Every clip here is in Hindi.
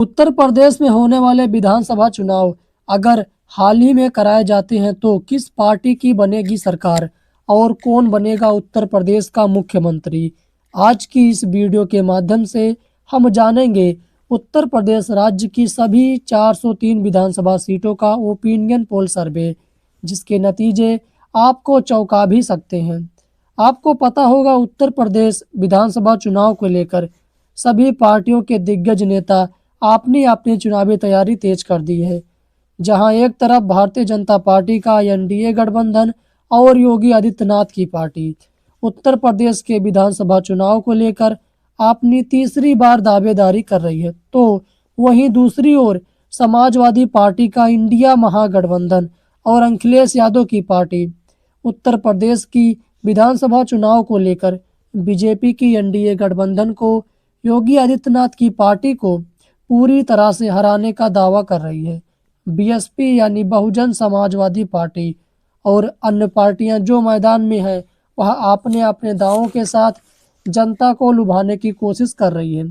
उत्तर प्रदेश में होने वाले विधानसभा चुनाव अगर हाल ही में कराए जाते हैं तो किस पार्टी की बनेगी सरकार और कौन बनेगा उत्तर प्रदेश का मुख्यमंत्री। आज की इस वीडियो के माध्यम से हम जानेंगे उत्तर प्रदेश राज्य की सभी 403 विधानसभा सीटों का ओपिनियन पोल सर्वे, जिसके नतीजे आपको चौंका भी सकते हैं। आपको पता होगा उत्तर प्रदेश विधानसभा चुनाव को लेकर सभी पार्टियों के दिग्गज नेता आपने अपनी चुनावी तैयारी तेज कर दी है। जहां एक तरफ भारतीय जनता पार्टी का एनडीए गठबंधन और योगी आदित्यनाथ की पार्टी उत्तर प्रदेश के विधानसभा चुनाव को लेकर अपनी तीसरी बार दावेदारी कर रही है, तो वहीं दूसरी ओर समाजवादी पार्टी का इंडिया महागठबंधन और अखिलेश यादव की पार्टी उत्तर प्रदेश की विधानसभा चुनाव को लेकर बीजेपी की एनडीए गठबंधन को, योगी आदित्यनाथ की पार्टी को पूरी तरह से हराने का दावा कर रही है। बीएसपी यानी बहुजन समाजवादी पार्टी और अन्य पार्टियां जो मैदान में है वह अपने अपने दावों के साथ जनता को लुभाने की कोशिश कर रही है।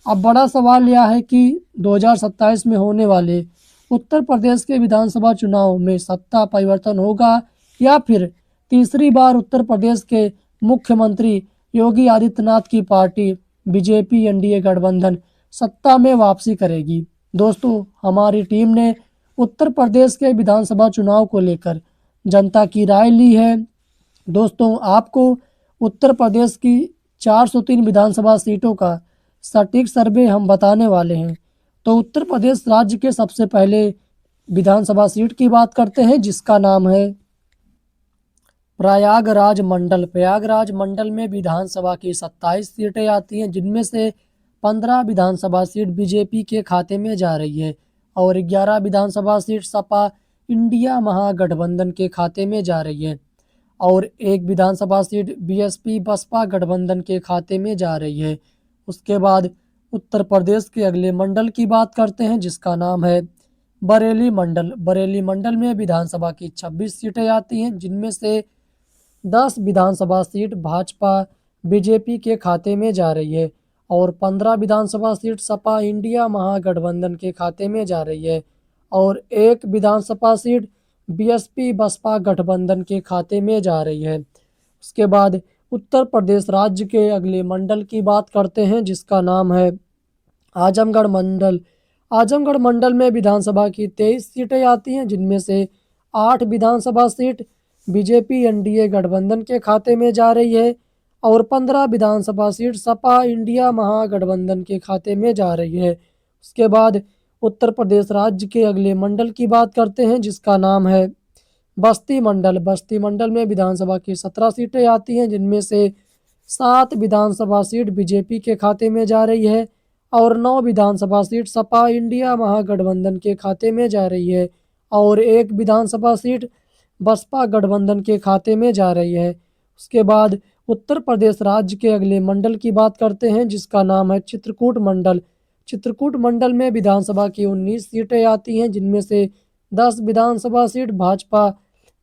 अब बड़ा सवाल यह है कि 2027 में होने वाले उत्तर प्रदेश के विधानसभा चुनाव में सत्ता परिवर्तन होगा या फिर तीसरी बार उत्तर प्रदेश के मुख्यमंत्री योगी आदित्यनाथ की पार्टी बीजेपी एनडीए गठबंधन सत्ता में वापसी करेगी। दोस्तों, हमारी टीम ने उत्तर प्रदेश के विधानसभा चुनाव को लेकर जनता की राय ली है। दोस्तों, आपको उत्तर प्रदेश की 403 विधानसभा सीटों का सटीक सर्वे हम बताने वाले हैं। तो उत्तर प्रदेश राज्य के सबसे पहले विधानसभा सीट की बात करते हैं, जिसका नाम है प्रयागराज मंडल। प्रयागराज मंडल में विधानसभा की 27 सीटें आती हैं, जिनमें से 15 विधानसभा सीट बीजेपी के खाते में जा रही है और 11 विधानसभा सीट सपा इंडिया महागठबंधन के खाते में जा रही है और एक विधानसभा सीट बीएसपी बसपा गठबंधन के खाते में जा रही है। उसके बाद उत्तर प्रदेश के अगले मंडल की बात करते हैं, जिसका नाम है बरेली मंडल। बरेली मंडल में विधानसभा की 26 सीटें आती हैं, जिनमें से 10 विधानसभा सीट भाजपा बीजेपी के खाते में जा रही है और 15 विधानसभा सीट सपा इंडिया महागठबंधन के खाते में जा रही है और एक विधानसभा सीट बीएसपी बसपा गठबंधन के खाते में जा रही है। उसके बाद उत्तर प्रदेश राज्य के अगले मंडल की बात करते हैं, जिसका नाम है आजमगढ़ मंडल। आजमगढ़ मंडल में विधानसभा की 23 सीटें आती हैं, जिनमें से 8 विधानसभा सीट बीजेपी एनडीए गठबंधन के खाते में जा रही है और 15 विधानसभा सीट सपा इंडिया महागठबंधन के खाते में जा रही है। उसके बाद उत्तर प्रदेश राज्य के अगले मंडल की बात करते हैं, जिसका नाम है बस्ती मंडल। बस्ती मंडल में विधानसभा की 17 सीटें आती हैं, जिनमें से 7 विधानसभा सीट बीजेपी के खाते में जा रही है और 9 विधानसभा सीट सपा इंडिया महागठबंधन के खाते में जा रही है और एक विधानसभा सीट बसपा गठबंधन के खाते में जा रही है। उसके बाद उत्तर प्रदेश राज्य के अगले मंडल की बात करते हैं, जिसका नाम है चित्रकूट मंडल। चित्रकूट मंडल में विधानसभा की 19 सीटें आती हैं, जिनमें से 10 विधानसभा सीट भाजपा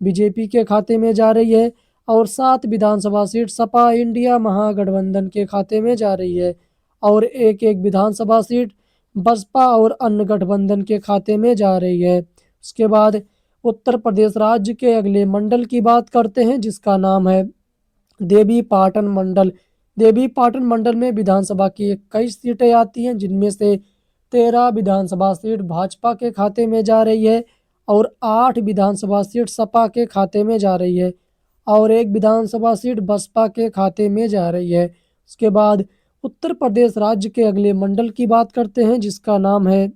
बीजेपी के खाते में जा रही है और 7 विधानसभा सीट सपा इंडिया महागठबंधन के खाते में जा रही है और एक एक विधानसभा सीट बसपा और अन्य गठबंधन के खाते में जा रही है। उसके बाद उत्तर प्रदेश राज्य के अगले मंडल की बात करते हैं, जिसका नाम है देवी पाटन मंडल। देवी पाटन मंडल में विधानसभा की 21 सीटें आती हैं, जिनमें से 13 विधानसभा सीट भाजपा के खाते में जा रही है और 8 विधानसभा सीट सपा के खाते में जा रही है और एक विधानसभा सीट बसपा के खाते में जा रही है। उसके बाद उत्तर प्रदेश राज्य के अगले मंडल की बात करते हैं, जिसका नाम है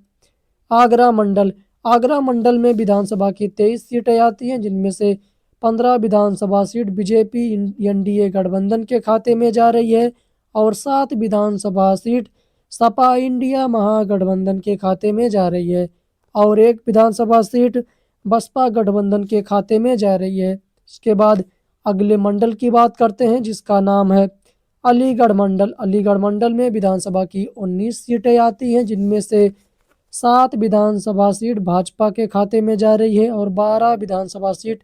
आगरा मंडल। आगरा मंडल में विधानसभा की 23 सीटें आती हैं, जिनमें से 15 विधानसभा सीट बीजेपी एनडीए गठबंधन के खाते में जा रही है और 7 विधानसभा सीट सपा इंडिया महागठबंधन के खाते में जा रही है और एक विधानसभा सीट बसपा गठबंधन के खाते में जा रही है। इसके बाद अगले मंडल की बात करते हैं, जिसका नाम है अलीगढ़ मंडल। अलीगढ़ मंडल में विधानसभा की 19 सीटें आती हैं, जिनमें से 7 विधानसभा सीट भाजपा के खाते में जा रही है और 12 विधानसभा सीट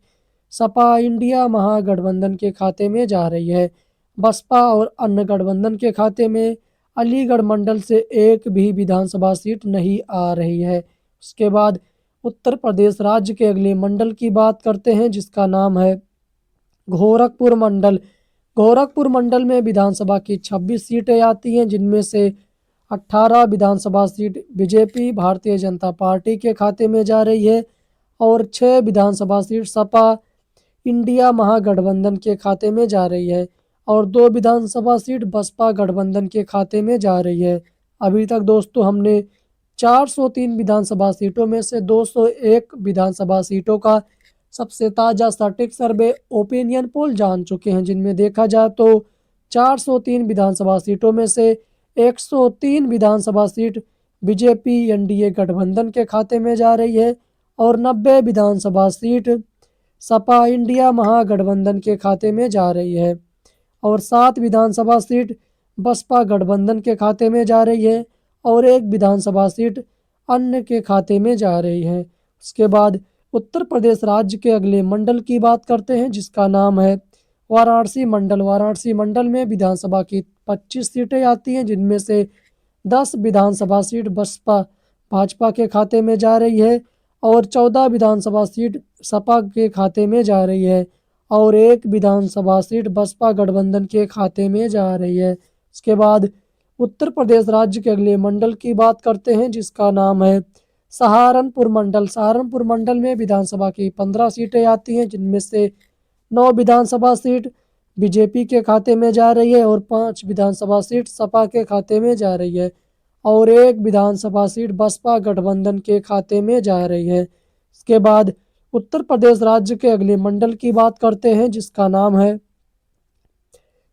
सपा इंडिया महागठबंधन के खाते में जा रही है। बसपा और अन्य गठबंधन के खाते में अलीगढ़ मंडल से एक भी विधानसभा सीट नहीं आ रही है। उसके बाद उत्तर प्रदेश राज्य के अगले मंडल की बात करते हैं, जिसका नाम है गोरखपुर मंडल। गोरखपुर मंडल में विधानसभा की 26 सीटें आती हैं, जिनमें से 18 विधानसभा seat BJP Bharatiya Janata party के खाते में जा रही है और 6 विधानसभा सीट सपा इंडिया महागठबंधन के खाते में जा रही है और 2 विधानसभा सीट बसपा गठबंधन के खाते में जा रही है। अभी तक दोस्तों हमने 403 विधानसभा सीटों में से 201 विधानसभा सीटों का सबसे ताज़ा सटीक सर्वे ओपिनियन पोल जान चुके हैं, जिनमें देखा जाए तो 403 विधानसभा सीटों में से 103 विधानसभा सीट बीजेपी एनडीए गठबंधन के खाते में जा रही है और 90 विधानसभा सीट सपा इंडिया महागठबंधन के खाते में जा रही है और 7 विधानसभा सीट बसपा गठबंधन के खाते में जा रही है और 1 विधानसभा सीट अन्य के खाते में जा रही है। उसके बाद उत्तर प्रदेश राज्य के अगले मंडल की बात करते हैं, जिसका नाम है वाराणसी मंडल। वाराणसी मंडल में विधानसभा की 25 सीटें आती हैं, जिनमें से 10 विधानसभा सीट बसपा भाजपा के खाते में जा रही है और 14 विधानसभा सीट सपा के खाते में जा रही है और 1 विधानसभा सीट बसपा गठबंधन के खाते में जा रही है। इसके बाद उत्तर प्रदेश राज्य के अगले मंडल की बात करते हैं, जिसका नाम है सहारनपुर मंडल। सहारनपुर मंडल में विधानसभा की 15 सीटें आती हैं, जिनमें से 9 विधानसभा सीट बीजेपी के खाते में जा रही है और 5 विधानसभा सीट सपा के खाते में जा रही है और 1 विधानसभा सीट बसपा गठबंधन के खाते में जा रही है। इसके बाद उत्तर प्रदेश राज्य के अगले मंडल की बात करते हैं, जिसका नाम है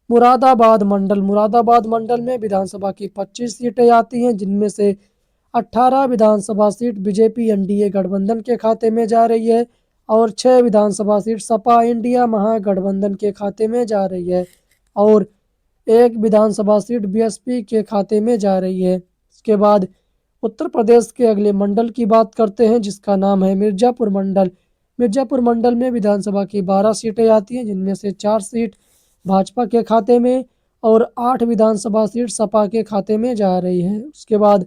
मुरादाबाद मंडल। मुरादाबाद मंडल में विधानसभा की 25 सीटें आती हैं, जिनमें से 18 विधानसभा सीट बीजेपी एनडीए गठबंधन के खाते में जा रही है और 6 विधानसभा सीट सपा इंडिया महागठबंधन के खाते में जा रही है और 1 विधानसभा सीट बीएसपी के खाते में जा रही है। इसके बाद उत्तर प्रदेश के अगले मंडल की बात करते हैं, जिसका नाम है मिर्ज़ापुर मंडल। मिर्ज़ापुर मंडल में विधानसभा की 12 सीटें आती हैं, जिनमें से 4 सीट भाजपा के खाते में और 8 विधानसभा सीट सपा के खाते में जा रही है। उसके बाद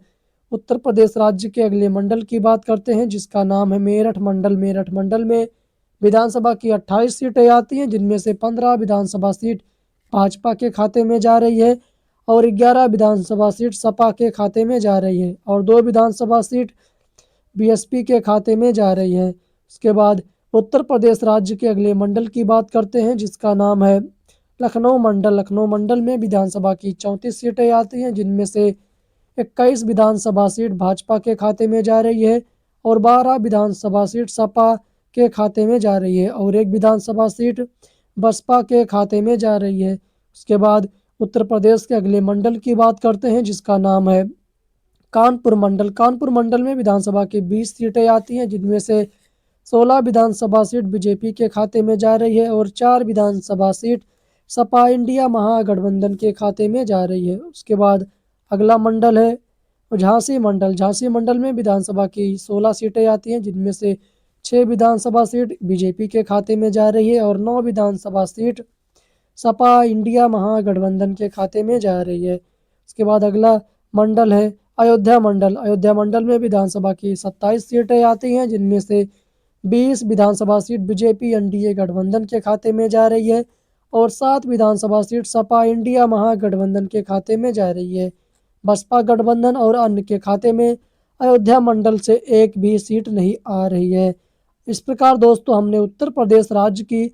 उत्तर प्रदेश राज्य के अगले मंडल की बात करते हैं, जिसका नाम है मेरठ मंडल। मेरठ मंडल में विधानसभा की 28 सीटें आती हैं, जिनमें से 15 विधानसभा सीट भाजपा के खाते में जा रही है और 11 विधानसभा सीट सपा के खाते में जा रही है और 2 विधानसभा सीट बीएसपी के खाते में जा रही है। उसके बाद उत्तर प्रदेश राज्य के अगले मंडल की बात करते हैं, जिसका नाम है लखनऊ मंडल। लखनऊ मंडल में विधानसभा की 34 सीटें आती हैं, जिनमें से 21 विधानसभा सीट भाजपा के खाते में जा रही है और 12 विधानसभा सीट सपा के खाते में जा रही है और 1 विधानसभा सीट बसपा के खाते में जा रही है। उसके बाद उत्तर प्रदेश के अगले मंडल की बात करते हैं, जिसका नाम है कानपुर मंडल। कानपुर मंडल में विधानसभा की 20 सीटें आती हैं, जिनमें से 16 विधानसभा सीट बीजेपी के खाते में जा रही है और 4 विधानसभा सीट सपा इंडिया महागठबंधन के खाते में जा रही है। उसके बाद अगला मंडल है झांसी मंडल। झांसी मंडल में विधानसभा की 16 सीटें आती हैं, जिनमें से 6 विधानसभा सीट बीजेपी के खाते में जा रही है और 9 विधानसभा सीट सपा इंडिया महागठबंधन के खाते में जा रही है। उसके बाद अगला मंडल है अयोध्या मंडल। अयोध्या मंडल में विधानसभा की 27 सीटें आती हैं, जिनमें से 20 विधानसभा सीट बीजेपी एनडीए गठबंधन के खाते में जा रही है और 7 विधानसभा सीट सपा इंडिया महागठबंधन के खाते में जा रही है। बसपा गठबंधन और अन्य के खाते में अयोध्या मंडल से एक भी सीट नहीं आ रही है। इस प्रकार दोस्तों हमने उत्तर प्रदेश राज्य की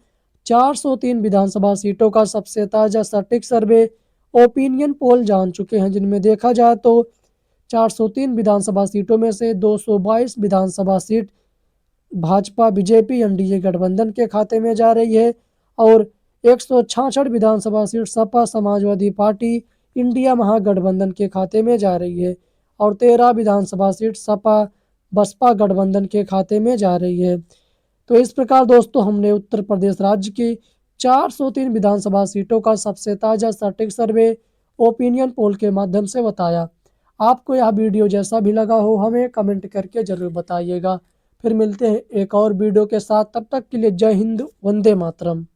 403 विधानसभा सीटों का सबसे ताज़ा सटीक सर्वे ओपिनियन पोल जान चुके हैं, जिनमें देखा जाए तो 403 विधानसभा सीटों में से 222 विधानसभा सीट भाजपा बीजेपी एनडीए गठबंधन के खाते में जा रही है और 166 विधानसभा सीट सपा समाजवादी पार्टी इंडिया महागठबंधन के खाते में जा रही है और 13 विधानसभा सीट सपा बसपा गठबंधन के खाते में जा रही है। तो इस प्रकार दोस्तों हमने उत्तर प्रदेश राज्य की 403 विधानसभा सीटों का सबसे ताज़ा सटीक सर्वे ओपिनियन पोल के माध्यम से बताया। आपको यह वीडियो जैसा भी लगा हो हमें कमेंट करके ज़रूर बताइएगा। फिर मिलते हैं एक और वीडियो के साथ, तब तक के लिए जय हिंद, वंदे मातरम।